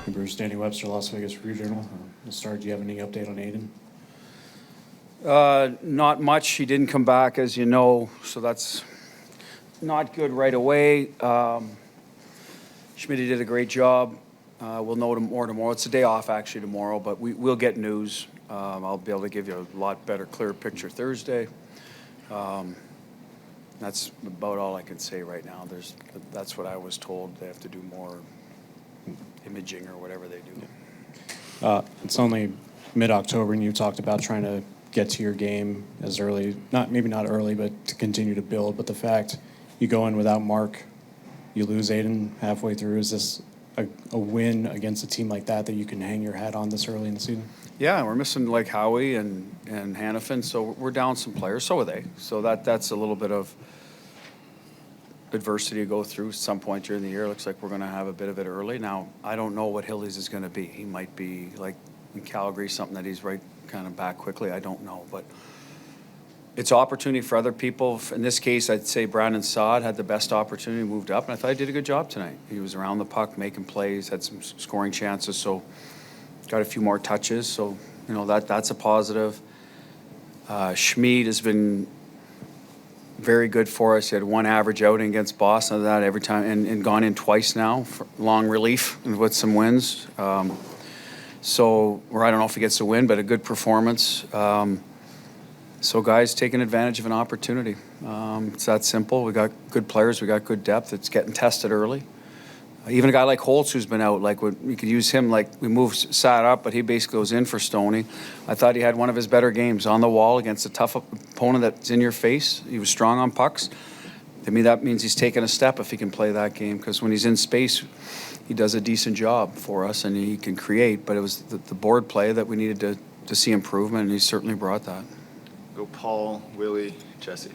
Hey Bruce, Danny Webster, Las Vegas Review-Journal. We'll start. Do you have any update on Aiden? Not much. He didn't come back, as you know, so that's not good right away. Schmid did a great job. We'll know more tomorrow. It's a day off, actually, tomorrow, but we'll get news. I'll be able to give you a lot better, clearer picture Thursday. That's about all I can say right now. That's what I was told. They have to do more imaging or whatever they do. It's only mid-October, and you talked about trying to get to your game as early, maybe not early, but to continue to build. But the fact you go in without Mark, you lose Aiden halfway through, is this a win against a team like that you can hang your hat on this early in the season? Yeah, we're missing like Howie and Hannafin, so we're down some players. So are they. So that's a little bit of adversity to go through at some point during the year. Looks like we're going to have a bit of it early. Now, I don't know what Hillies is going to be. He might be like in Calgary, something that he's right kind of back quickly. I don't know, but it's opportunity for other people. In this case, I'd say Brandon Saad had the best opportunity, moved up, and I thought he did a good job tonight. He was around the puck, making plays, had some scoring chances, so got a few more touches. So, that's a positive. Schmid has been very good for us. He had one average outing against Boston, that every time, and gone in twice now for long relief with some wins. So, I don't know if he gets a win, but a good performance. So guys taking advantage of an opportunity. It's that simple. We got good players. We got good depth. It's getting tested early. Even a guy like Holtz, who's been out, we could use him. Like, we moved Saad up, but he basically goes in for Stoney. I thought he had one of his better games on the wall against a tough opponent that's in your face. He was strong on pucks. To me, that means he's taken a step if he can play that game, because when he's in space, he does a decent job for us and he can create. But it was the board play that we needed to see improvement, and he certainly brought that. Go Paul, Willie, Jesse.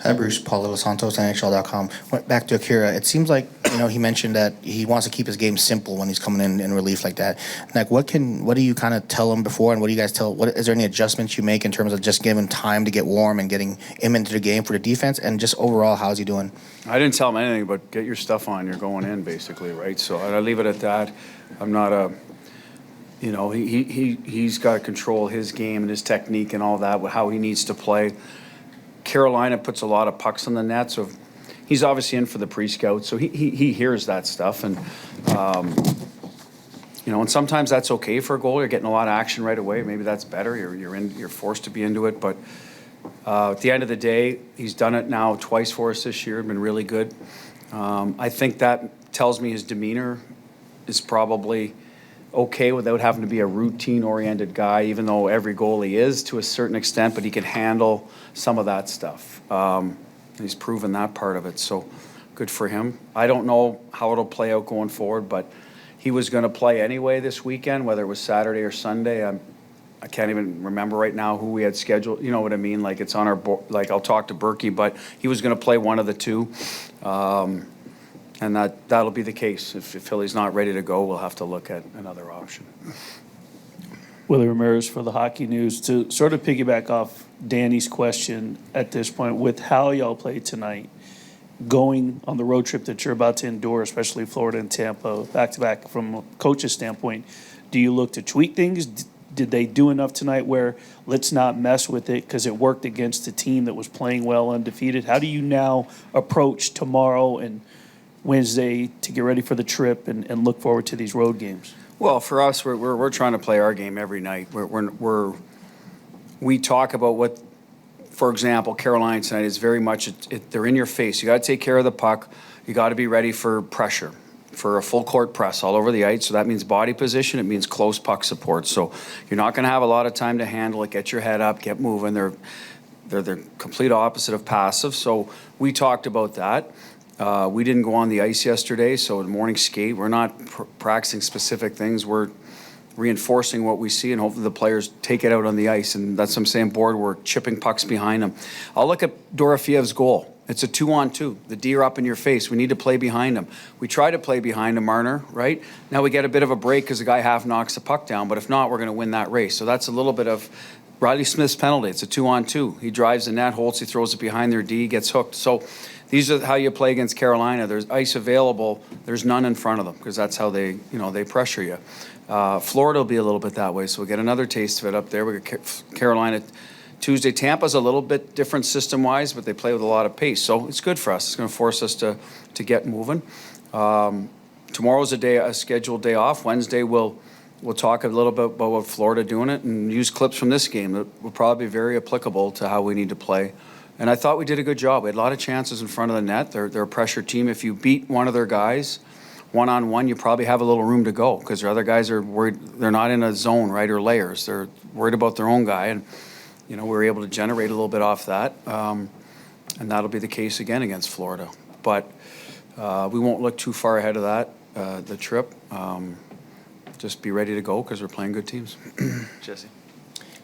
Hi, Bruce. Paul Los Santos, NHL.com. Went back to Akira. It seems like, he mentioned that he wants to keep his game simple when he's coming in relief like that. Like, what do you kind of tell him before, and what do you guys tell? Is there any adjustments you make in terms of just giving time to get warm and getting him into the game for the defense, and just overall, how's he doing? I didn't tell him anything but get your stuff on. You're going in, basically, right? So I leave it at that. I'm not he's got to control his game and his technique and all that, how he needs to play. Carolina puts a lot of pucks on the net, so he's obviously in for the pre-scout, so he hears that stuff. And, and sometimes that's okay for a goal. You're getting a lot of action right away. Maybe that's better. You're forced to be into it. But at the end of the day, he's done it now twice for us this year, been really good. I think that tells me his demeanor is probably okay without having to be a routine-oriented guy, even though every goalie is to a certain extent, but he can handle some of that stuff. He's proven that part of it, so good for him. I don't know how it'll play out going forward, but he was going to play anyway this weekend, whether it was Saturday or Sunday. I can't even remember right now who we had scheduled. You know what I mean? Like, it's on our board. Like, I'll talk to Berkey, but he was going to play one of the two. And that'll be the case. If Philly's not ready to go, we'll have to look at another option. Willie Ramirez for the Hockey News. To sort of piggyback off Danny's question at this point, with how y'all played tonight, going on the road trip that you're about to endure, especially Florida and Tampa, back-to-back from a coach's standpoint, do you look to tweak things? Did they do enough tonight where let's not mess with it because it worked against a team that was playing well, undefeated? How do you now approach tomorrow and Wednesday to get ready for the trip and look forward to these road games? Well, for us, we're trying to play our game every night. We talk about what, for example, Carolina tonight is very much they're in your face. You got to take care of the puck. You got to be ready for pressure, for a full court press all over the ice. So that means body position. It means close puck support. So you're not going to have a lot of time to handle it. Get your head up. Get moving. They're the complete opposite of passive. So we talked about that. We didn't go on the ice yesterday, so in morning skate, we're not practicing specific things. We're reinforcing what we see, and hopefully the players take it out on the ice. And that's what I'm saying, board work, chipping pucks behind them. I'll look at Dorofiev's goal. It's a 2-on-2. The D are up in your face. We need to play behind him. We try to play behind him, Marner, right? Now we get a bit of a break because the guy half knocks the puck down, but if not, we're going to win that race. So that's a little bit of Riley Smith's penalty. It's a 2-on-2. He drives the net, Holtz, he throws it behind their D, gets hooked. So these are how you play against Carolina. There's ice available. There's none in front of them because that's how they pressure you. Florida will be a little bit that way, so we'll get another taste of it up there. We got Carolina Tuesday. Tampa's a little bit different system-wise, but they play with a lot of pace, so it's good for us. It's going to force us to get moving. Tomorrow's a scheduled day off. Wednesday we'll talk a little bit about what Florida doing it and use clips from this game that will probably be very applicable to how we need to play. And I thought we did a good job. We had a lot of chances in front of the net. They're a pressure team. If you beat one of their guys one-on-one, you probably have a little room to go because their other guys are worried. They're not in a zone, right, or layers. They're worried about their own guy. And, we were able to generate a little bit off that. And that'll be the case again against Florida. But we won't look too far ahead of that, the trip. Just be ready to go because we're playing good teams. Jesse.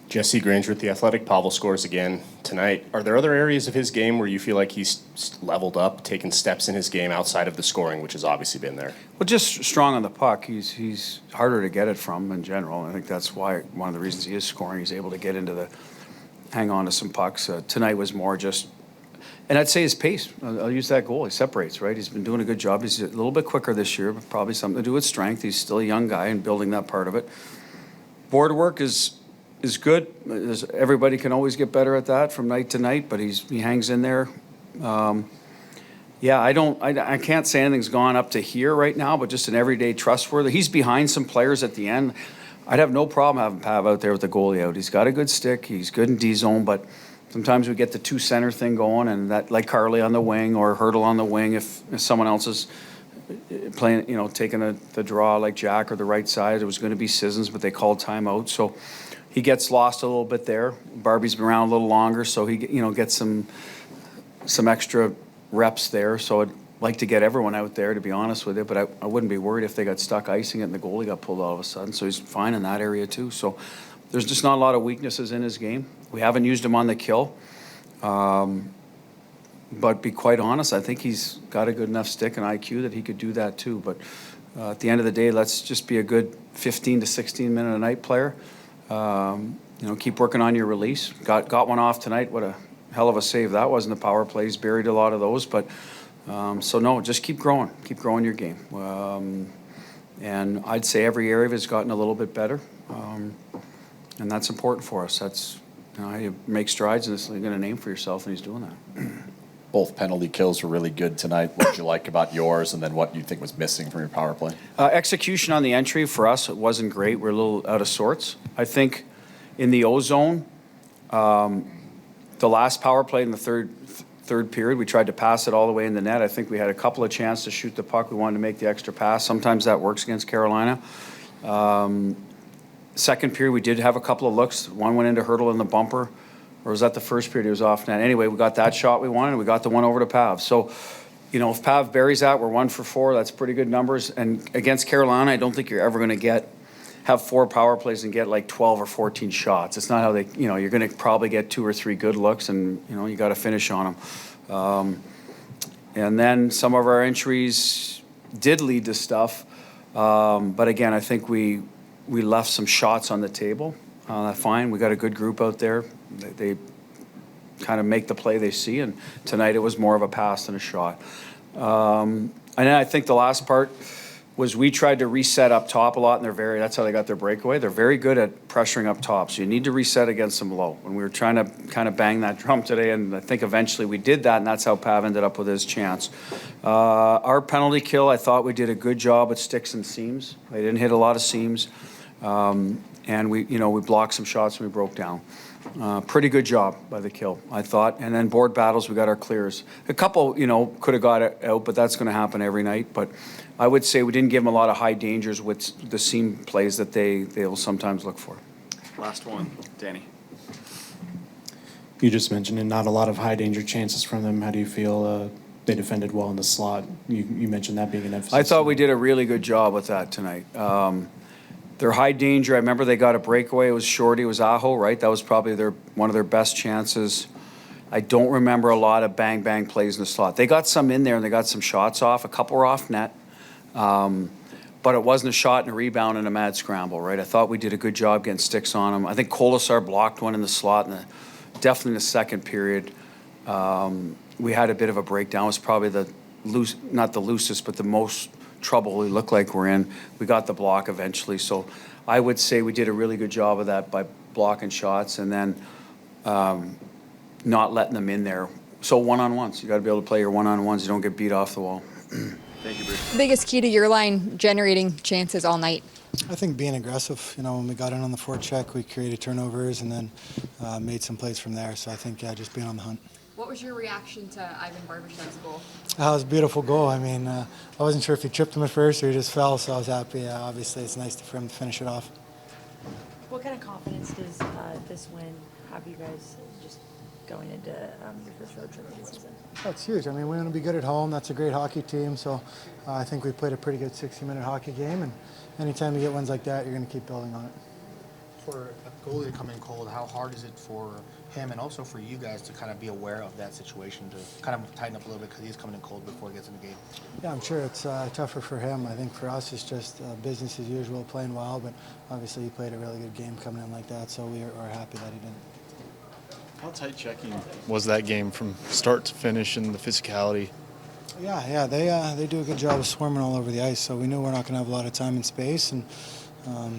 Jesse Granger with The Athletic. Pavel scores again tonight. Are there other areas of his game where you feel like he's leveled up, taken steps in his game outside of the scoring, which has obviously been there? Well, just strong on the puck. He's harder to get it from in general. I think that's why one of the reasons he is scoring. He's able to get into hang on to some pucks. Tonight was more just, and I'd say his pace. I'll use that goal. He separates, right? He's been doing a good job. He's a little bit quicker this year, but probably something to do with strength. He's still a young guy and building that part of it. Board work is good. Everybody can always get better at that from night to night, but he hangs in there. I can't say anything's gone up to here right now, but just an everyday trustworthy. He's behind some players at the end. I'd have no problem having Pav out there with the goalie out. He's got a good stick. He's good in D zone, but sometimes we get the two center thing going, and that like Carly on the wing or Hurdle on the wing if someone else is playing, taking the draw like Jack or the right side. It was going to be Sissons, but they called timeout. So he gets lost a little bit there. Barbie's been around a little longer, so he gets some extra reps there. So I'd like to get everyone out there, to be honest with you, but I wouldn't be worried if they got stuck icing it and the goalie got pulled all of a sudden. So he's fine in that area too. So there's just not a lot of weaknesses in his game. We haven't used him on the kill. But be quite honest, I think he's got a good enough stick and IQ that he could do that too. But at the end of the day, let's just be a good 15 to 16 minute a night player. Keep working on your release. Got one off tonight. What a hell of a save that was in the power plays. Buried a lot of those. But just keep growing. Keep growing your game. And I'd say every area of it has gotten a little bit better. And that's important for us. That's how you make strides, and you're going to name for yourself, and he's doing that. Both penalty kills were really good tonight. What did you like about yours, and then what you think was missing from your power play? Execution on the entry for us, it wasn't great. We're a little out of sorts. I think in the O zone, the last power play in the third period, we tried to pass it all the way in the net. I think we had a couple of chances to shoot the puck. We wanted to make the extra pass. Sometimes that works against Carolina. Second period, we did have a couple of looks. One went into Hurdle in the bumper. Or was that the first period? He was off net. Anyway, we got that shot we wanted, and we got the one over to Pav. So, if Pav buries that, we're 1 for 4. That's pretty good numbers. And against Carolina, I don't think you're ever going to have 4 power plays and get like 12 or 14 shots. It's not how they, you're going to probably get 2 or 3 good looks, and, you got to finish on them. And then some of our entries did lead to stuff. But again, I think we left some shots on the table. Fine. We got a good group out there. They kind of make the play they see, and tonight it was more of a pass than a shot. And then I think the last part was we tried to reset up top a lot, and that's how they got their breakaway. They're very good at pressuring up top, so you need to reset against them low. And we were trying to kind of bang that drum today, and I think eventually we did that, and that's how Pav ended up with his chance. Our penalty kill, I thought we did a good job with sticks and seams. They didn't hit a lot of seams. And we blocked some shots and we broke down. Pretty good job by the kill, I thought. And then board battles, we got our clears. A couple, could have got it out, but that's going to happen every night. But I would say we didn't give them a lot of high dangers with the seam plays that they'll sometimes look for. Last one, Danny. You just mentioned not a lot of high danger chances from them. How do you feel they defended well in the slot? You mentioned that being an emphasis. I thought we did a really good job with that tonight. Their high danger, I remember they got a breakaway. It was Shorty, it was Aho, right? That was probably one of their best chances. I don't remember a lot of bang plays in the slot. They got some in there and they got some shots off. A couple were off net. But it wasn't a shot and a rebound and a mad scramble, right? I thought we did a good job getting sticks on them. I think Kolasar blocked one in the slot, definitely in the second period. we had a bit of a breakdown. It was probably not the loosest, but the most trouble we look like we're in. We got the block eventually. So I would say we did a really good job of that by blocking shots and then not letting them in there. So one-on-ones. You got to be able to play your one-on-ones. You don't get beat off the wall. Thank you, Bruce. Biggest key to your line generating chances all night? I think being aggressive. When we got in on the forecheck, we created turnovers and then made some plays from there. So I think, just being on the hunt. What was your reaction to Ivan Barbashev's goal? That was a beautiful goal. I mean, I wasn't sure if he tripped him at first or he just fell, so I was happy. Obviously, it's nice for him to finish it off. What kind of confidence does this win have you guys just going into your first road trip of the season? That's huge. I mean, we're going to be good at home. That's a great hockey team. So I think we played a pretty good 60-minute hockey game. And anytime you get wins like that, you're going to keep building on it. For a goalie to come in cold, how hard is it for him and also for you guys to kind of be aware of that situation, to kind of tighten up a little bit because he's coming in cold before he gets in the game? Yeah, I'm sure it's tougher for him. I think for us it's just business as usual, playing well, but obviously he played a really good game coming in like that, so we are happy that he didn't. How tight checking was that game from start to finish and the physicality? Yeah, they do a good job of swarming all over the ice, so we knew we're not going to have a lot of time and space, and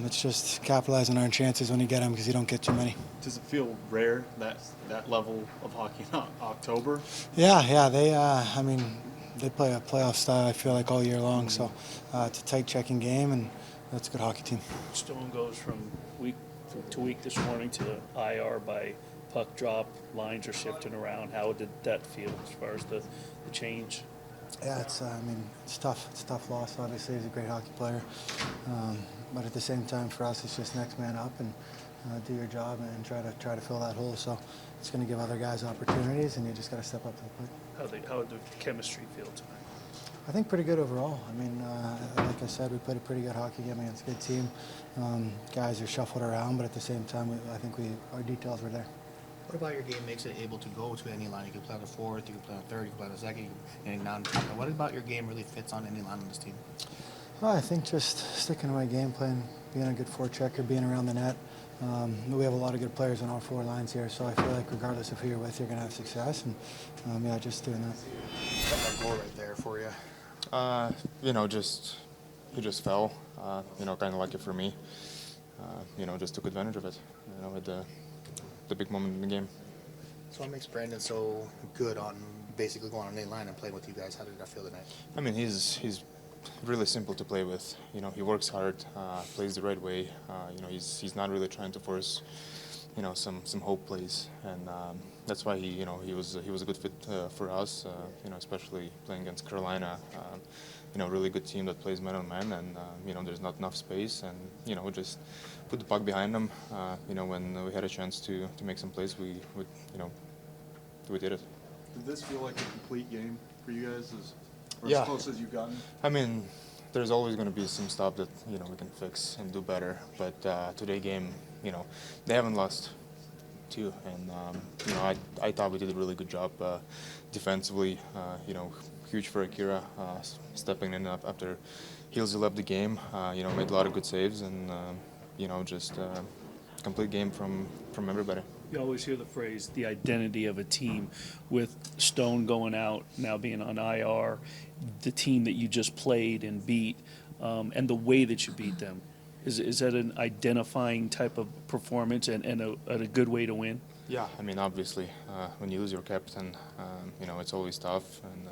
it's just capitalizing on our chances when you get them because you don't get too many. Does it feel rare, that level of hockey in October? Yeah, they play a playoff style, I feel like, all year long, so it's a tight checking game, and that's a good hockey team. Stone goes from week to week this morning to IR by puck drop. Lines are shifting around. How did that feel as far as the change? Yeah, it's tough. It's a tough loss. Obviously, he's a great hockey player, but at the same time, for us, it's just next man up and do your job and try to fill that hole. So it's going to give other guys opportunities, and you just got to step up to the plate. How did the chemistry feel tonight? I think pretty good overall. I mean, like I said, we played a pretty good hockey game against a good team. Guys are shuffled around, but at the same time, I think our details were there. What about your game makes it able to go to any line? You can play on the fourth, you can play on the third, you can play on the second, and non-top. What about your game really fits on any line on this team? Well, I think just sticking to my game plan, being a good forechecker, being around the net. We have a lot of good players on all four lines here, so I feel like regardless of who you're with, you're going to have success, and just doing that. That goal right there for you. He just fell, kind of like it for me. Just took advantage of it, at the big moment in the game. So what makes Brandon so good on basically going on any line and playing with you guys? How did that feel tonight? I mean, he's really simple to play with. He works hard, plays the right way. He's not really trying to force, some hope plays, and that's why he was a good fit for us. Especially playing against Carolina. Really good team that plays man on man, and there's not enough space, and just put the puck behind them. When we had a chance to make some plays, we did it. Did this feel like a complete game for you guys, Yeah. as close as you've gotten? I mean, there's always going to be some stuff that we can fix and do better. But today game, they haven't lost two, and I thought we did a really good job defensively. Huge for Akira, stepping in after Heelsey left the game. Made a lot of good saves, and just complete game from everybody. You always hear the phrase, the identity of a team, with Stone going out, now being on IR, the team that you just played and beat, and the way that you beat them. Is that an identifying type of performance and a good way to win? Yeah, I mean, obviously, when you lose your captain, it's always tough, and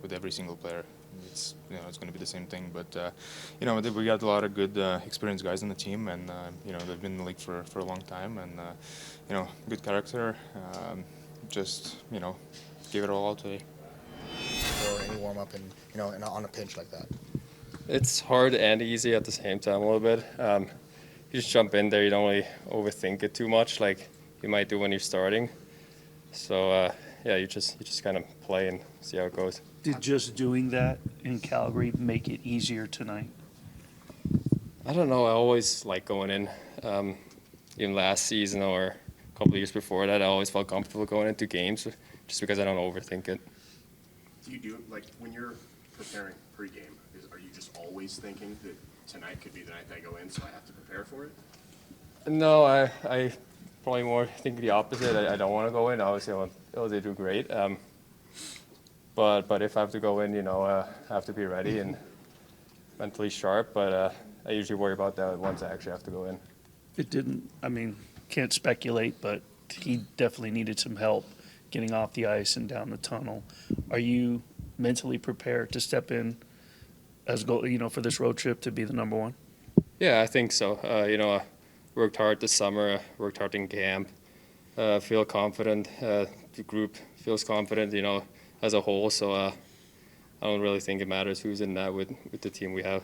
with every single player, it's going to be the same thing. But we got a lot of good, experienced guys on the team, and they've been in the league for a long time, and good character. Just give it all out today. Or any warm up and on a pinch like that. It's hard and easy at the same time a little bit. You just jump in there. You don't really overthink it too much, like you might do when you're starting. So you just kind of play and see how it goes. Did just doing that in Calgary make it easier tonight? I don't know. I always like going in. Even last season or a couple of years before that, I always felt comfortable going into games just because I don't overthink it. Do you do like when you're preparing pregame? Are you just always thinking that tonight could be the night that I go in, so I have to prepare for it? No, I probably more think the opposite. I don't want to go in. Obviously, I want Ilse to do great. But if I have to go in, I have to be ready and mentally sharp. But I usually worry about that once I actually have to go in. Can't speculate, but he definitely needed some help getting off the ice and down the tunnel. Are you mentally prepared to step in as goal, for this road trip to be the number one? Yeah, I think so. I worked hard this summer, worked hard in camp, feel confident. The group feels confident, as a whole. So I don't really think it matters who's in that with the team we have.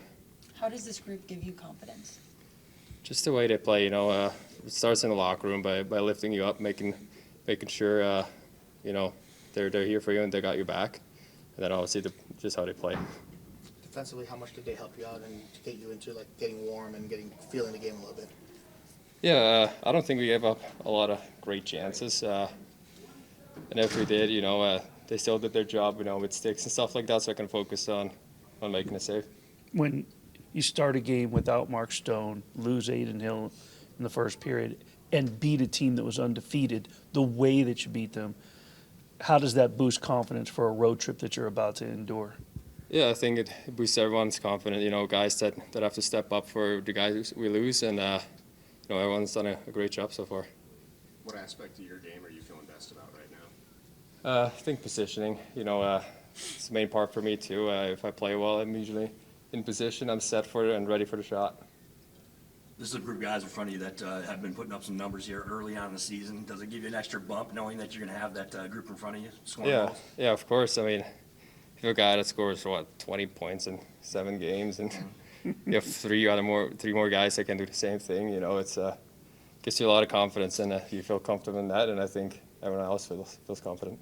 How does this group give you confidence? Just the way they play, it starts in the locker room by lifting you up, making sure, they're here for you and they got your back. And then obviously just how they play. Defensively, how much did they help you out and to get you into like getting warm and feeling the game a little bit? Yeah, I don't think we gave up a lot of great chances. And if we did, they still did their job, with sticks and stuff like that, so I can focus on making a save. When you start a game without Mark Stone, lose Aiden Hill in the first period, and beat a team that was undefeated the way that you beat them, how does that boost confidence for a road trip that you're about to endure? Yeah, I think it boosts everyone's confidence. Guys that have to step up for the guys we lose, and everyone's done a great job so far. What aspect of your game are you feeling best about right now? I think positioning. It's the main part for me too. If I play well, I'm usually in position. I'm set for it and ready for the shot. This is a group of guys in front of you that have been putting up some numbers here early on in the season. Does it give you an extra bump knowing that you're going to have that group in front of you scoring balls? Yeah, of course. If you're a guy that scores 20 points in 7 games, and you have three more guys that can do the same thing, it's gives you a lot of confidence, and you feel comfortable in that. And I think everyone else feels confident.